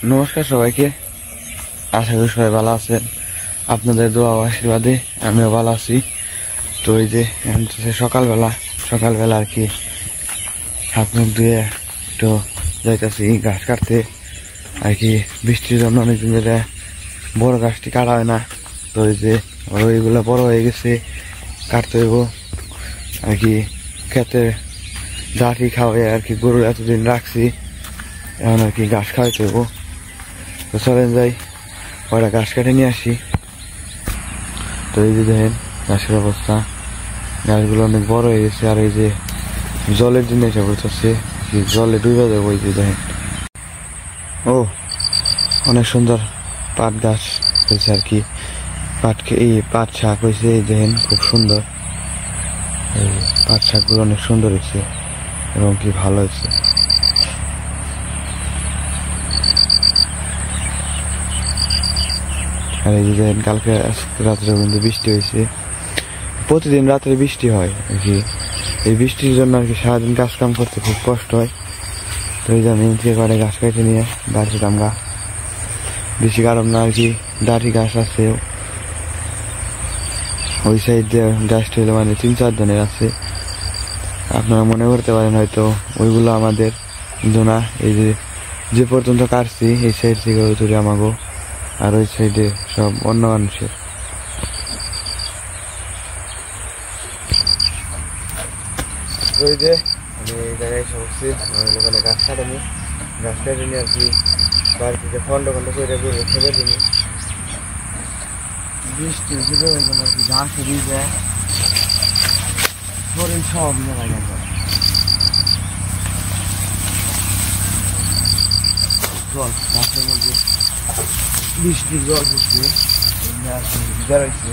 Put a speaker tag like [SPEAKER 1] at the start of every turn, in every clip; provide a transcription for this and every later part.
[SPEAKER 1] নমস্কার সবাইকে, আশা করি সবাই ভালো আছেন। আপনাদের দোয়া ও আশীর্বাদে আমিও ভালো আছি। তো এই যে সকালবেলা আর কি হাত মুখ ধুয়ে একটু যাইতেছি গাছ কাটতে আর কি। বৃষ্টির জন্য অনেকদিন ধরে বড় গাছটি কাটা হয় না। তো এই যে ওইগুলো বড় হয়ে গেছে, কাটতে হইব আর কি। খেতে ডাঁটি খাওয়াই আর কি, গরু এতদিন রাখছি, এখন আর কি ঘাস খাওয়াইতে হইব। তো চলেন যাই, ওরা ঘাস কেটে নিয়ে আসি। তো এই যে দেখেন ঘাসের অবস্থা, গাছগুলো অনেক বড় হয়ে গেছে। আর এই যে জলের দিন এসে পড়তেছে, জলে ডুবে যাবো। এই যে দেখেন, ও অনেক সুন্দর পাট গাছ হয়েছে আর কি। পাট শাক হয়েছে, এই দেখেন খুব সুন্দর। এই পাট শাকগুলো অনেক সুন্দর হয়েছে এবং কি ভালো হয়েছে। আর এই যে দেখেন কালকে রাত্রে কিন্তু বৃষ্টি হয়েছে। প্রতিদিন রাত্রে বৃষ্টি হয় আর কি। এই বৃষ্টির জন্য আর কি সারাদিন কাজ কাম করতে খুব কষ্ট হয়। তো এই যে আমি করে গাছ কেটে নিয়ে দাঁড়িয়েছিলাম। বেশি কারণ না আর কি, দাঁড়ি গাছ আছে ওই সাইড দিয়ে। গাছটা হলো মানে 3-4 জনের আছে। আপনারা মনে করতে পারেন হয়তো ওইগুলো আমাদের, কিন্তু না। এই যে পর্যন্ত কাটছি এই সাইড থেকে ওই তুলে আমাগো, আর ওই সাইডে সব অন্য মানুষের। ওই যে আমি এই জায়গায় বসছি, ওখানে গাছ কাটাবো। গাছ কাটে নিয়ে আর কি বাড়িতে খন্ড করে ফেলে দিবি। বৃষ্টি হয়েছিল ওই জন্য আর কি ঘাস দিয়ে যায়, শরীর সব জায়গায় যায়। জল গাছের মধ্যে বৃষ্টির জল পড়ছে, ভিজা রয়েছে।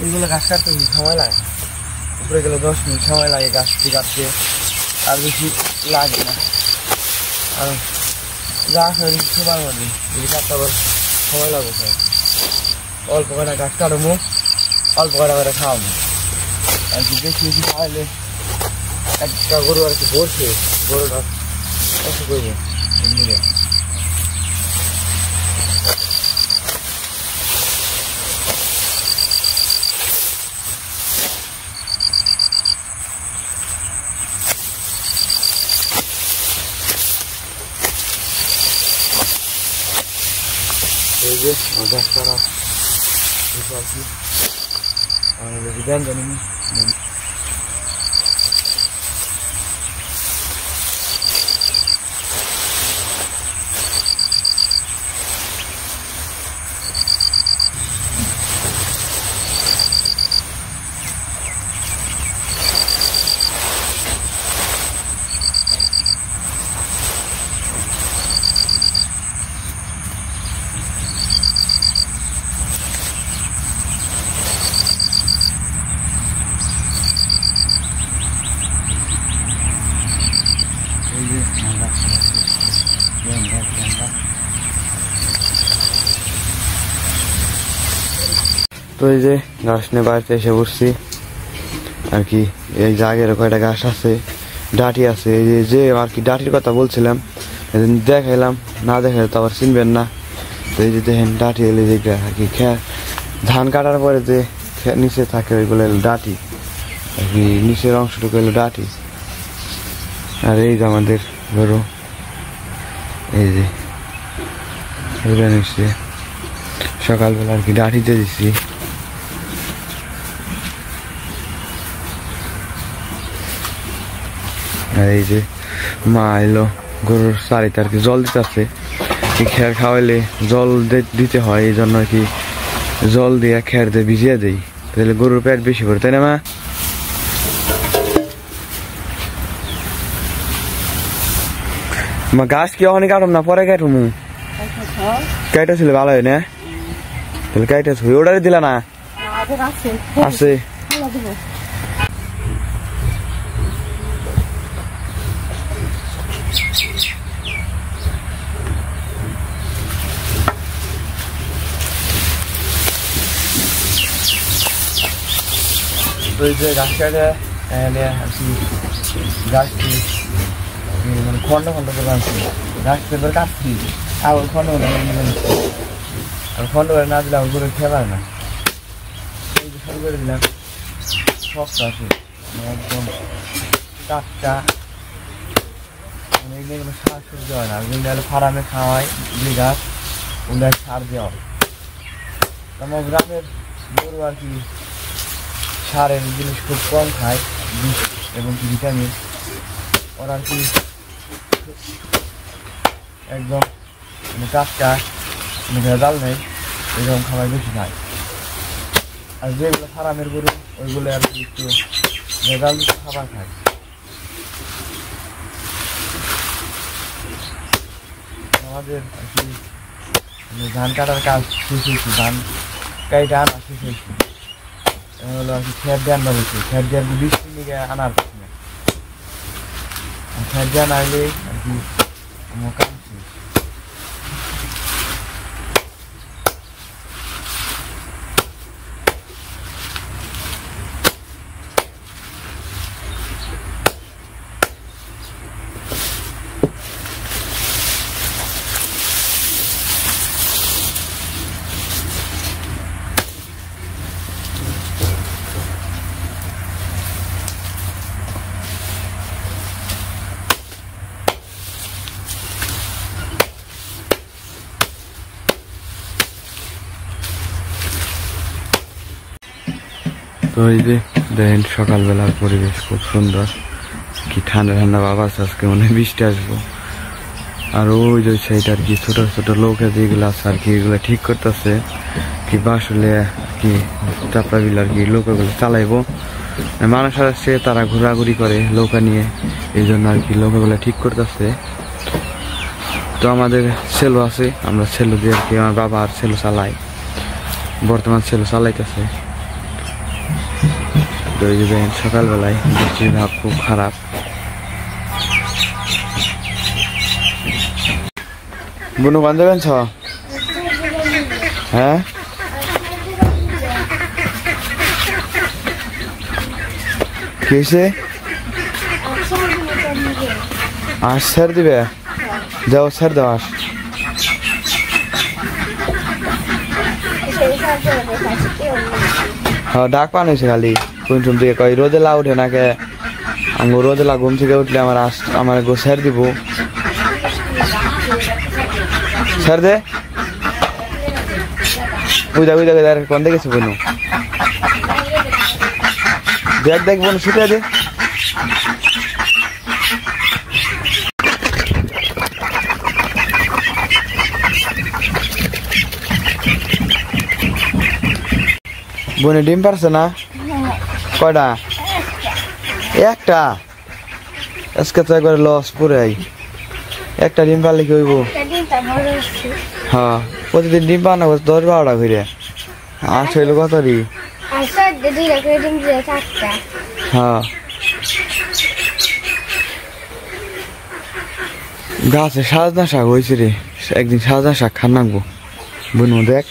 [SPEAKER 1] এইগুলো গাছ কাটতে সময় লাগে, উপরে গেলে 10 মিনিট সময় লাগে গাছটি কাটতে, আর বেশি লাগে না। আর গাছ সবার মধ্যে যদি কাটতে আবার সময় লাগবে, অল্প কটা গাছ কাটবো, অল্প কটা করে খাওয়াবো আর কি। বেশি বেশি খাওয়াইলে একটা গরু আর কি বসে, গরুটা কষ্ট করবো এমনি। এই যে গাছ কাটা পাচ্ছি, আমাদের ব্যান জানি। তো এই যে গাছ নিয়ে বাড়িতে এসে বসছি আর কি। এই জায়গার কয়টা গাছ আছে, ডাঁটি আছে। এই যে আর কি ডাঁটির কথা বলছিলাম, দেখাইলাম, না দেখাইলে তো আবার চিনবেন না। তো এই যে দেখেন ডাঁটি এলে যে আর কি ধান কাটার পরে যে নিচে থাকে ওইগুলো এলো ডাঁটি আর কি, নিচের অংশটুকু এলো ডাঁটি। আর এই যে আমাদের গরু, এই যে নিচ্ছে সকালবেলা আর কি ডাঁটিতে দিচ্ছি। আর এই যে মা এলো গরুর চারিতে আর কি জল দিতে আছে। খের খাওয়াইলে জল দিতে হয়, এই জন্য আর কি জল দিয়ে খের দিয়ে ভিজিয়ে দেই, তাহলে গরুর পেট বেশি করে, তাই না মা? গাছ কি অনেক কাটম না, পরে কাটুমু। কাইটা ছিল ভালো হয় না, তাহলে কাইটা ওটারে দিলা না? আছে ওই যে গাছ কাটে এনে আর কি গাছটি মানে খন্ড খন্ড করে আনছি গাছ পেপার কাটছি আবার খন্ড খন্ড আর খন্ড করে না দিলে আমার গরু খেয়ে পারে না এই যে শুরু করে দিলাম শক্ত আছে একদম টাটকা মানে এগুলো সার সবজি হয় না ওগুলো হলো ফার্মে খাওয়ায় যে গাছ ওগুলো সার দেওয়া হয় আমার গ্রামের গরু আর কি সারের জিনিস খুব কম খায় বিষ এবং ভিটামিন ওরা আর কি একদম টাটকা ভেজাল নেই এরকম খাবার বেশি খায় আর যেগুলো ফার্মের গরু ওইগুলো আর কি একটু ভেজাল খাবার খায় আমাদের আর কি ধান কাটার কাজ শেষ হয়েছে ধান কাইটা আনা শেষ হয়েছে হলো আর কি খেয়ার দিয়ে আনবার হয়েছে খেয়ার দিয়ে আর কি 20 মিনিটে আনার প্রশ্নে খেয়ার দিয়ে আনলে আর কি আমার কাম শেষ তো এই যে দেখেন সকালবেলার পরিবেশ খুব সুন্দর কি ঠান্ডা ঠান্ডা ভাব আছে আজকে মনে হয় বৃষ্টি আসবো আর ওই যে সেইটা আর কি ছোট ছোট লোক যেগুলো আছে আর কি এগুলো ঠিক করতেছে কি আসলে কি চাপড়াগুলো আর কি লোকগুলো চালাইবো মানুষ আসছে তারা ঘোরাঘুরি করে নৌকা নিয়ে এই জন্য আর কি নৌকাগুলো ঠিক করতেছে তো আমাদের সেলো আছে আমরা সেলো দিয়ে আর কি আমার বাবা আর সেলো চালাই বর্তমান সেলো চালাইতেছে তো এই যে সকালবেলায় বৃষ্টির ভাব খুব খারাপ বুনু বান যাবেন ছ হ্যাঁ কি হয়েছে আস স্যার দিবে যাও স্যার দাও আস হ্যাঁ ডাক পান হয়েছে খালি কোন শুন থেকে কই রোদেলা উঠে নাকে আমি রোদেলা ঘুম থেকে উঠলে আমার গো স্যার দিব স্যার দে ওই দেখ কোন দেখেছি বোন দেখ বোন ছুটে দে বোনে ডিম পারছে না কয়টা একটা আজকে তো একবার লস পুরাই একটা ডিম পারলে কি হইব হ্যাঁ প্রতিদিন ডিম পাওয়া না 10-12টা করে আজ হইলো কত রি হ্যাঁ গাছে সাজনা শাক হয়েছে রে একদিন সাজনা শাক খান নাকবো বুনু দেখ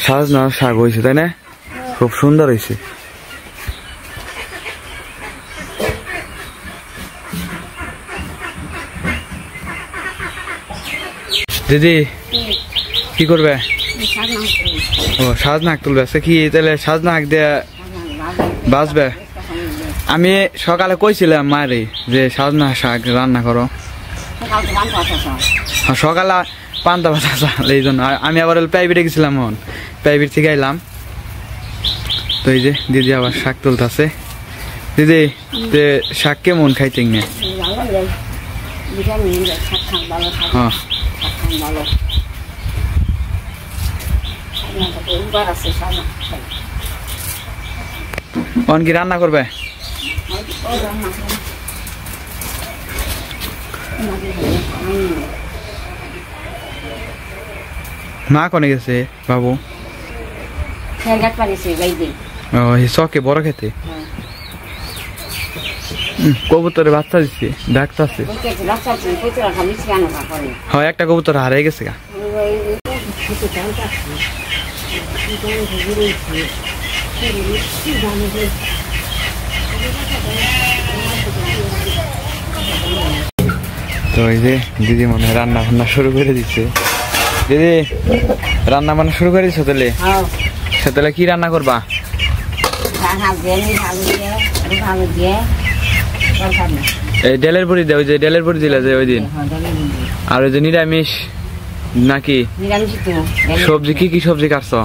[SPEAKER 1] সাজনা শাক হয়েছে তাই না খুব সুন্দর হয়েছে দিদি কি করবে ও সাজনা শাক তুলবে সে কি তাহলে সাজনা শাক দিয়ে বাঁচবে আমি সকালে কইছিলাম মারে যে সাজনা শাক রান্না করো সকালে পান্তা ভাত এই জন্য আমি আবার প্রাইভেটে গেছিলাম প্রাইভেট থেকে আইলাম তো এই যে দিদি আবার শাক তুলতেছে দিদি শাক কেমন খাইতে হ্যাঁ কি রান্না করবে মা কোনে গেছে বাবু ও এই চকে বড় খেতে কবুতরের বাচ্চা দিচ্ছে ডাকতেছে হয় একটা কবুতর হারিয়ে গেছে গা তো এই যে দিদি মনে হয় রান্না বান্না শুরু করে দিচ্ছে দিদি রান্না বান্না শুরু করে দিচ্ছ তাহলে তাহলে কি রান্না করবা এই ডেলের বড়ি দেয় ওই যে ডেলের বড়ি দিলা যে ওই দিন আর ওই যে নিরামিষ নাকি সবজি কি কি সবজি কাটছো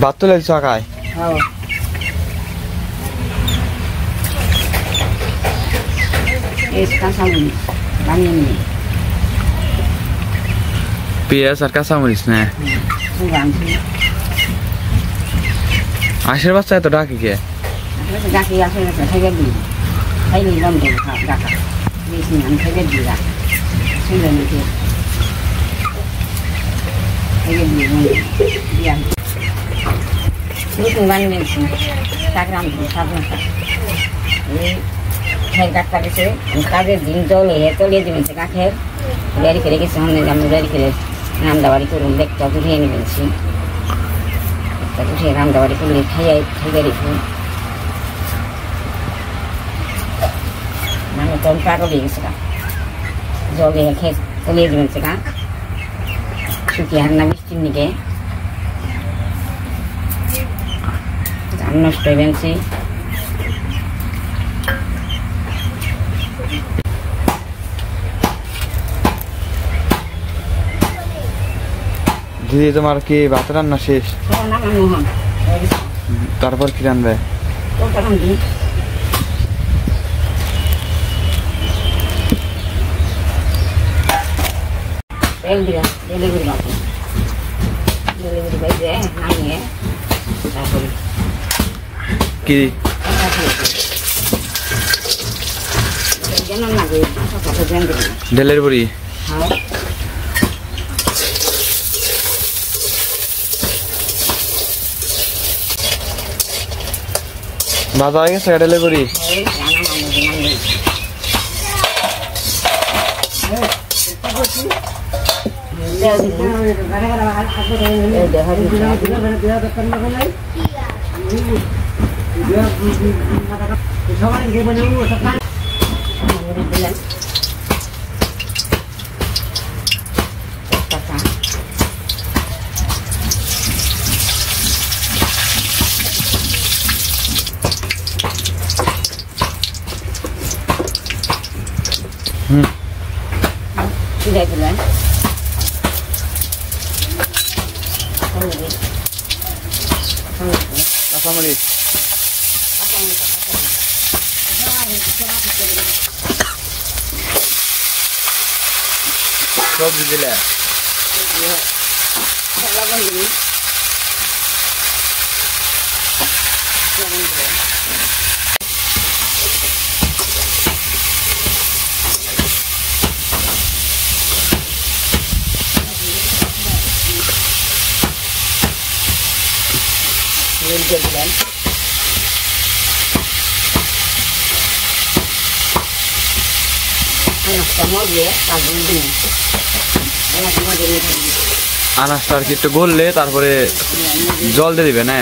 [SPEAKER 1] ভাত তো লাগছো আকায় পেঁয়াজ আর কাঁচামরিচ না আশের বাচ্চা এত ডাকি কে
[SPEAKER 2] কাজের দিন চলিয়ে দিবেন কাঠের গাড়ি ফেলে গেছে গাড়ি ফেলে রান্দাবাড়ি করুন দেখতে উঠিয়ে নিবেছি উঠিয়ে রান্দাবাড়ি করলে খাইয়ে রেখুন মানে তখন পাগল হয়ে গেছে গা জল দিয়ে খেয়ে চলিয়ে দিবেন গা শুকিয়ে হার না বৃষ্টির নিকে নষ্ট হয়ে গেছে
[SPEAKER 1] দিদি তোমার কি ভাত রান্না শেষ তারপর কি রান্নবে কি ডেলের বড়ি ভাজা হয়ে গেছে ডেলে করি কাঁচামরিচ সবজি দিলে আনাজটা আর কি একটু গললে তারপরে জল দিয়ে দিবে না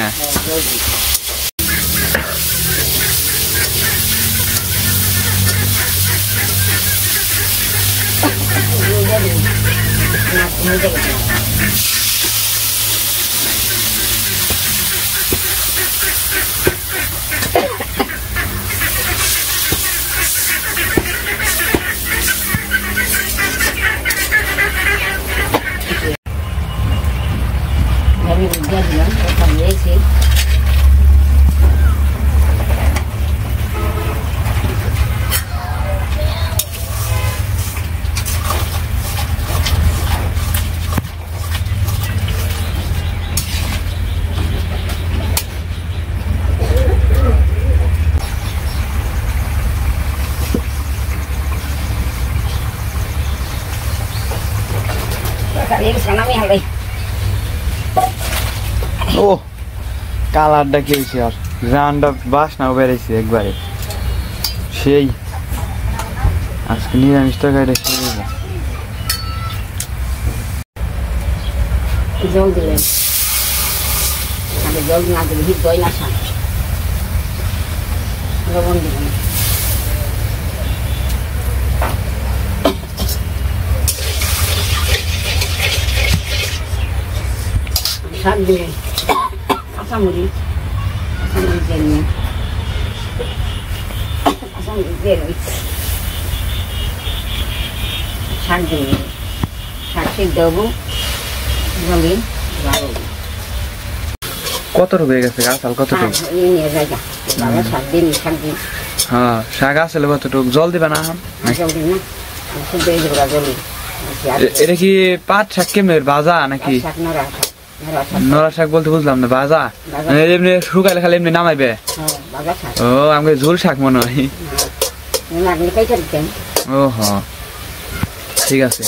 [SPEAKER 1] ও কালারটা কি হয়েছে আর রান্না বাসনাও বেড়েছে একবারে সেই আজকে নিরামিষ তরকারিটা সেই
[SPEAKER 2] জল দিলেন জল না দিলে হিট দই না শাক লবণ দিলেন শাক দিলেন কাঁচামরিচ দিয়ে নিয়ে কাঁচামরিচ দিয়ে শাক দিয়ে শাক সিদ্ধ হবো জমি ভালো
[SPEAKER 1] কত রুপে গেছে গাছাল কতটুকু
[SPEAKER 2] নিয়ে যায় বাবা শাক দিন শাক দিন
[SPEAKER 1] হ্যাঁ শাক আসলে কতটুকু জল দিবে না
[SPEAKER 2] জল দিন না শুদ্ধ হয়ে যাবে জল
[SPEAKER 1] এটা কি পাট শাক কেমনের ভাজা নাকি
[SPEAKER 2] শাক নড়া
[SPEAKER 1] নড়া শাক বলতে বুঝলাম না ভাজা এমনি শুকাইলে খালি এমনি নামাইবে ও আমাকে ঝোল শাক মনে হয় ও হ্যাঁ ঠিক আছে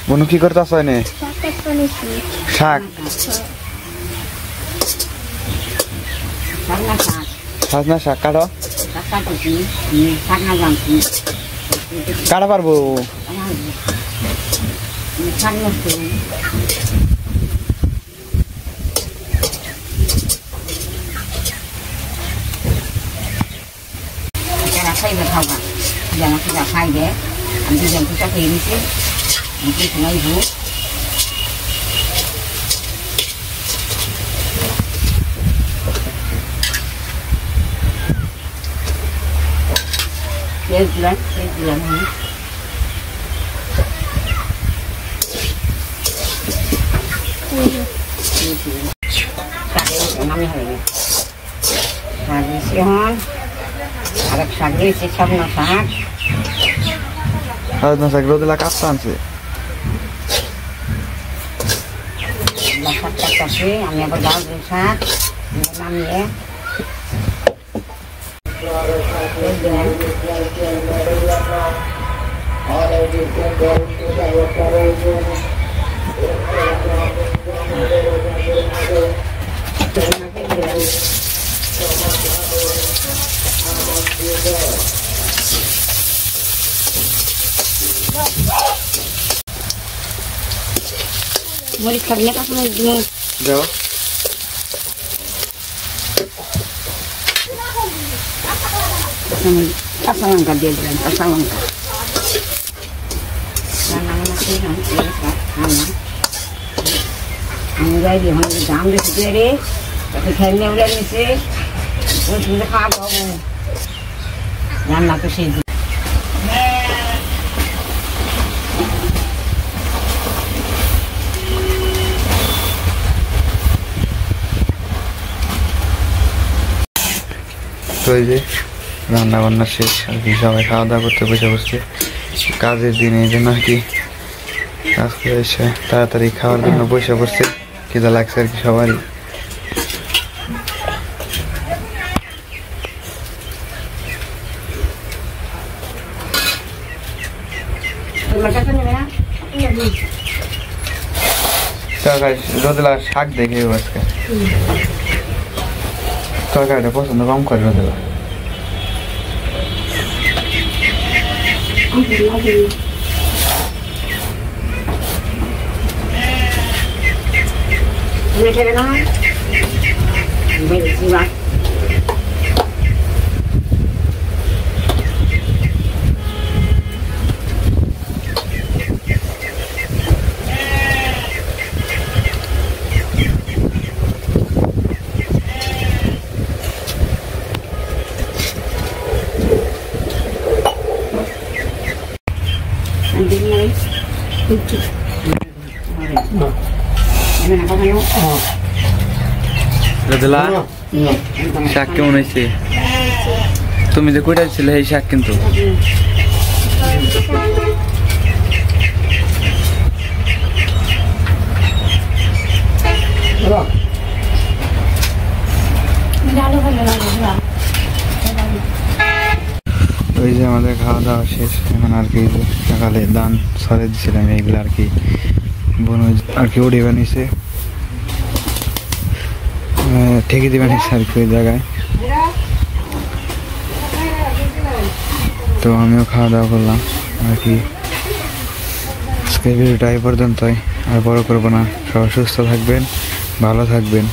[SPEAKER 1] বনু কি করতে আসো এনে শাক সাজনা শাক কাটো কাটা পারবো
[SPEAKER 2] খাইবে খাওয়া যেন পূজা খাইবে আমি দুজন পূজা খেয়ে নিচ্ছি কিছু নাই ভুক দিলাম নামে হয়ে শাক দিয়েছি এখন আরেক শাক দিয়েছি সজনা শাক
[SPEAKER 1] সজনা শাক রোদেলা কাটতে আনছে
[SPEAKER 2] শাক কাটতেছি আমি আবার ডাল দিই শাক নামিয়ে মরিচ খাবি কাঁচা মরিচ দিব
[SPEAKER 1] দাও
[SPEAKER 2] কাঁচা লঙ্কা দিয়ে দিলাম কাঁচা লঙ্কা রান্না আমি যাই দিয়ে দাম বেশি রে তাকে খেলে উড়ে নিচ্ছে খাওয়া খাবো রান্না তো সেই
[SPEAKER 1] তো এই যে রান্না বান্না শেষ আর কি সবাই খাওয়া দাওয়া করতে বসে বসছে কাজের দিনে এই জন্য আর কি কাজ করে এসে তাড়াতাড়ি খাওয়ার জন্য বসে বসছে খিদা লাগছে আর কি সবারই তরকারি রোদেলা শাক দেখে আজকে তরকারিটা পছন্দ কম করে রোদেলা রোদেলা শাক কেমন হয়েছে তুমি যে কইটা ছিলে এই শাক কিন্তু ওই ওই যে আমাদের খাওয়া দাওয়া শেষ, এখন আর কি সকালে ধান ছড়ে দিয়েছিলাম, এইগুলো আর কি বোন আর কি উড়ি বানিয়েছে, ঠেকে দিয়ে বানিয়েছে আর কি ওই জায়গায়। তো আমিও খাওয়া দাওয়া করলাম আর কি। আজকের ভিডিওটা এই পর্যন্তই, আর বড় করবো না। সবাই সুস্থ থাকবেন, ভালো থাকবেন।